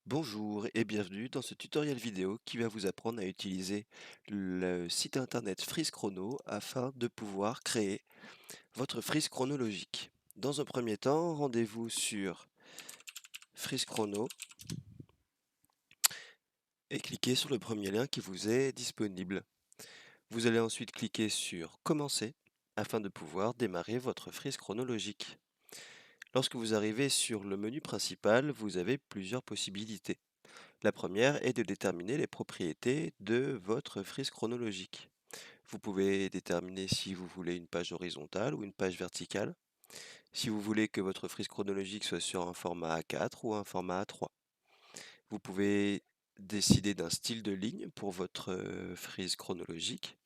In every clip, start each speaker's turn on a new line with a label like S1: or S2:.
S1: Bonjour et bienvenue dans ce tutoriel vidéo qui va vous apprendre à utiliser le site internet Freeze Chrono afin de pouvoir créer votre frise chronologique. Dans un premier temps, rendez-vous sur Freeze Chrono et cliquez sur le premier lien qui vous est disponible. Vous allez ensuite cliquer sur Commencer afin de pouvoir démarrer votre frise chronologique. Lorsque vous arrivez sur le menu principal, vous avez plusieurs possibilités. La première est de déterminer les propriétés de votre frise chronologique. Vous pouvez déterminer si vous voulez une page horizontale ou une page verticale, si vous voulez que votre frise chronologique soit sur un format A4 ou un format A3. Vous pouvez décider d'un style de ligne pour votre frise chronologique,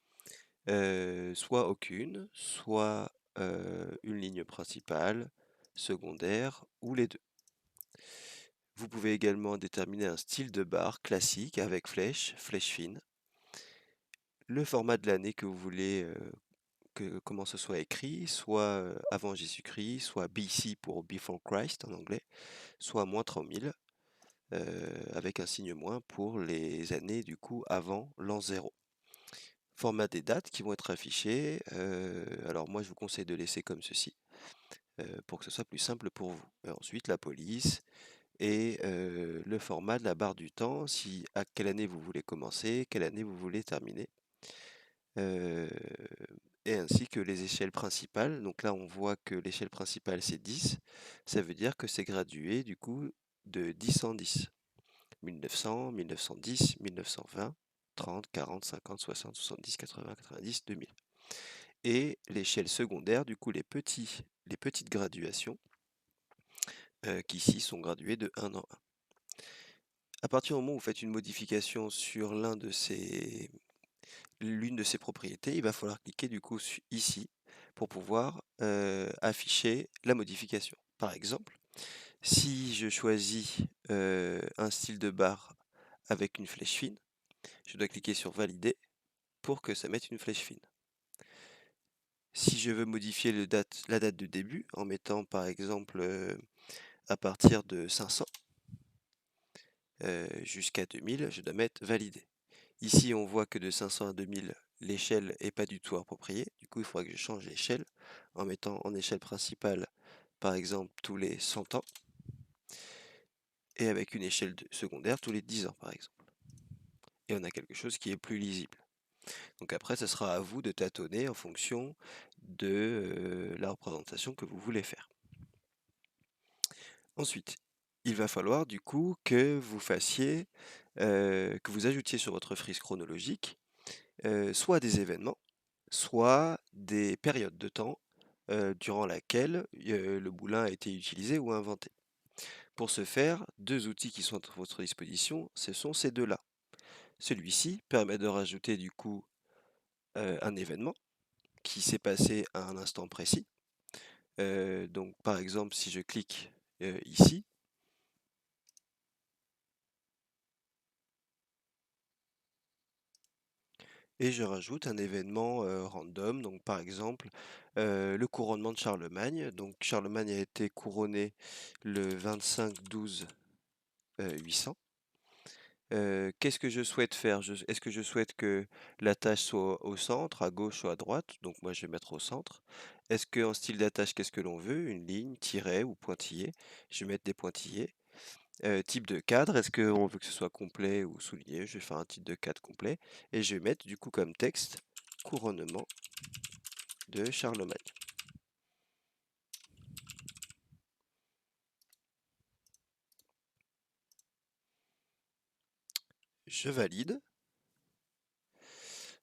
S1: soit aucune, soit une ligne principale, secondaire ou les deux. Vous pouvez également déterminer un style de barre classique avec flèche, flèche fine, le format de l'année que vous voulez comment ce soit écrit, soit avant Jésus-Christ, soit BC pour Before Christ en anglais, soit moins 30 000, avec un signe moins pour les années du coup avant l'an 0. Format des dates qui vont être affichées, alors moi je vous conseille de laisser comme ceci, pour que ce soit plus simple pour vous. Et ensuite la police et le format de la barre du temps, si à quelle année vous voulez commencer, quelle année vous voulez terminer. euh, et ainsi que les échelles principales. Donc là, on voit que l'échelle principale, c'est 10. Ça veut dire que c'est gradué du coup de 10 en 10. 1900, 1910, 1920, 30, 40, 50, 60, 70, 80, 90, 2000. Et l'échelle secondaire, du coup, les petites graduations, qui ici sont graduées de 1 en 1. À partir du moment où vous faites une modification sur l'une de ces propriétés, il va falloir cliquer du coup ici pour pouvoir afficher la modification. Par exemple, si je choisis un style de barre avec une flèche fine, je dois cliquer sur valider pour que ça mette une flèche fine. Si je veux modifier la date de début en mettant par exemple à partir de 500 jusqu'à 2000, je dois mettre valider. Ici, on voit que de 500 à 2000, l'échelle n'est pas du tout appropriée. Du coup, il faudra que je change l'échelle en mettant en échelle principale, par exemple, tous les 100 ans, et avec une échelle secondaire tous les 10 ans, par exemple. Et on a quelque chose qui est plus lisible. Donc après, ce sera à vous de tâtonner en fonction de la représentation que vous voulez faire. Ensuite, il va falloir du coup que vous fassiez, que vous ajoutiez sur votre frise chronologique soit des événements, soit des périodes de temps durant laquelle le moulin a été utilisé ou inventé. Pour ce faire, deux outils qui sont à votre disposition, ce sont ces deux-là. Celui-ci permet de rajouter du coup un événement qui s'est passé à un instant précis. Donc par exemple, si je clique ici, et je rajoute un événement random, donc par exemple le couronnement de Charlemagne. Donc Charlemagne a été couronné le 25-12 800. Qu'est-ce que je souhaite faire? Est-ce que je souhaite que l'attache soit au centre, à gauche ou à droite? Donc moi je vais mettre au centre. Est-ce qu'en style d'attache, qu'est-ce que l'on veut? Une ligne, tiret ou pointillé? Je vais mettre des pointillés. Type de cadre, est-ce qu'on veut que ce soit complet ou souligné? Je vais faire un type de cadre complet. Et je vais mettre du coup comme texte couronnement de Charlemagne. Je valide.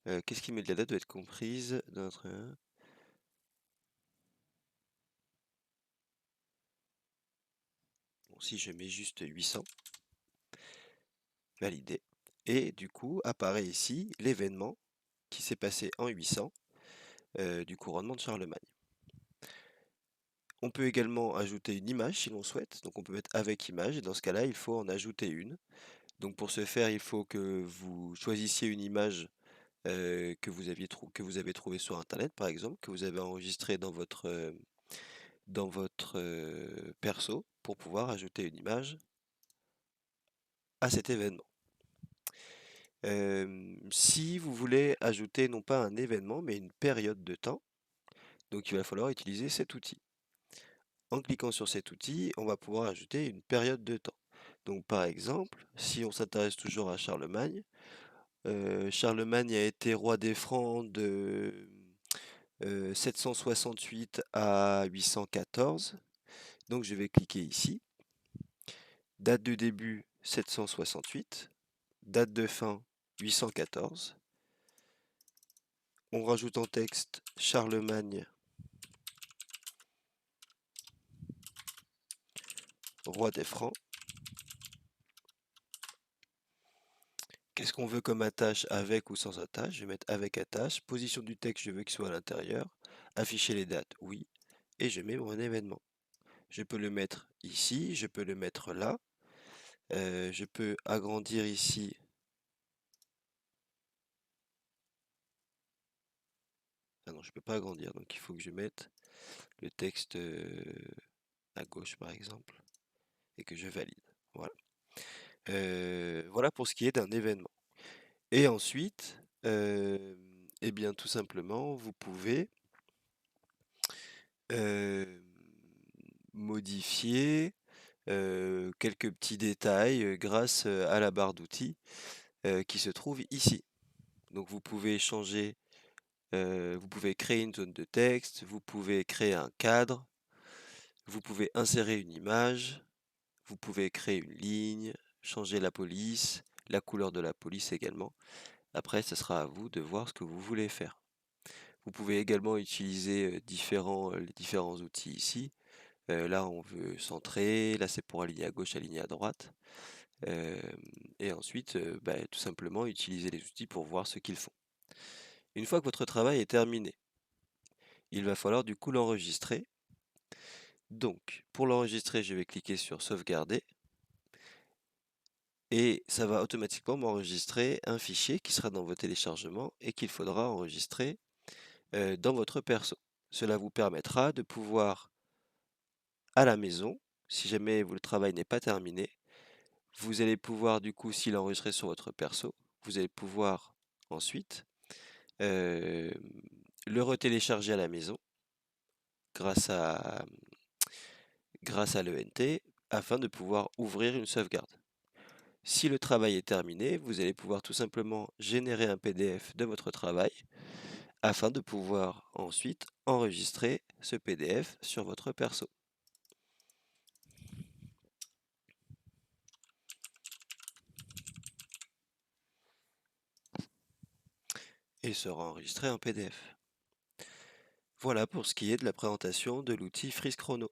S1: Qu'est-ce qui met de la date doit être comprise dans notre... Bon, si je mets juste 800, validé. Et du coup, apparaît ici l'événement qui s'est passé en 800 du couronnement de Charlemagne. On peut également ajouter une image si l'on souhaite, donc on peut mettre avec image, et dans ce cas-là, il faut en ajouter une. Donc pour ce faire, il faut que vous choisissiez une image que vous avez trouvée sur Internet, par exemple, que vous avez enregistrée dans votre perso, pour pouvoir ajouter une image à cet événement. Si vous voulez ajouter non pas un événement, mais une période de temps, donc il va falloir utiliser cet outil. En cliquant sur cet outil, on va pouvoir ajouter une période de temps. Donc par exemple, si on s'intéresse toujours à Charlemagne, Charlemagne a été roi des Francs de 768 à 814. Donc je vais cliquer ici. Date de début 768, date de fin 814. On rajoute en texte Charlemagne, roi des Francs. Qu'est-ce qu'on veut comme attache, avec ou sans attache? Je vais mettre avec attache. Position du texte, je veux qu'il soit à l'intérieur. Afficher les dates, oui. Et je mets mon événement. Je peux le mettre ici, je peux le mettre là. Je peux agrandir ici. Ah non, je peux pas agrandir, donc il faut que je mette le texte à gauche par exemple et que je valide. Voilà. Voilà pour ce qui est d'un événement. Et ensuite, eh bien tout simplement, vous pouvez euh, modifier quelques petits détails grâce à la barre d'outils qui se trouve ici. Donc vous pouvez changer, vous pouvez créer une zone de texte, vous pouvez créer un cadre, vous pouvez insérer une image, vous pouvez créer une ligne, changer la police, la couleur de la police également. Après, ce sera à vous de voir ce que vous voulez faire. Vous pouvez également utiliser les différents outils ici. Là, on veut centrer, là c'est pour aligner à gauche, aligner à droite. Euh, et ensuite, bah, tout simplement utiliser les outils pour voir ce qu'ils font. Une fois que votre travail est terminé, il va falloir du coup l'enregistrer. Donc, pour l'enregistrer, je vais cliquer sur sauvegarder et ça va automatiquement m'enregistrer un fichier qui sera dans vos téléchargements et qu'il faudra enregistrer dans votre perso. Cela vous permettra de pouvoir, à la maison, si jamais le travail n'est pas terminé, vous allez pouvoir du coup, s'il est enregistré sur votre perso, vous allez pouvoir ensuite euh, le retélécharger à la maison grâce à l'ENT afin de pouvoir ouvrir une sauvegarde. Si le travail est terminé, vous allez pouvoir tout simplement générer un PDF de votre travail afin de pouvoir ensuite enregistrer ce PDF sur votre perso. Et sera enregistré en PDF. Voilà pour ce qui est de la présentation de l'outil Freeze Chrono.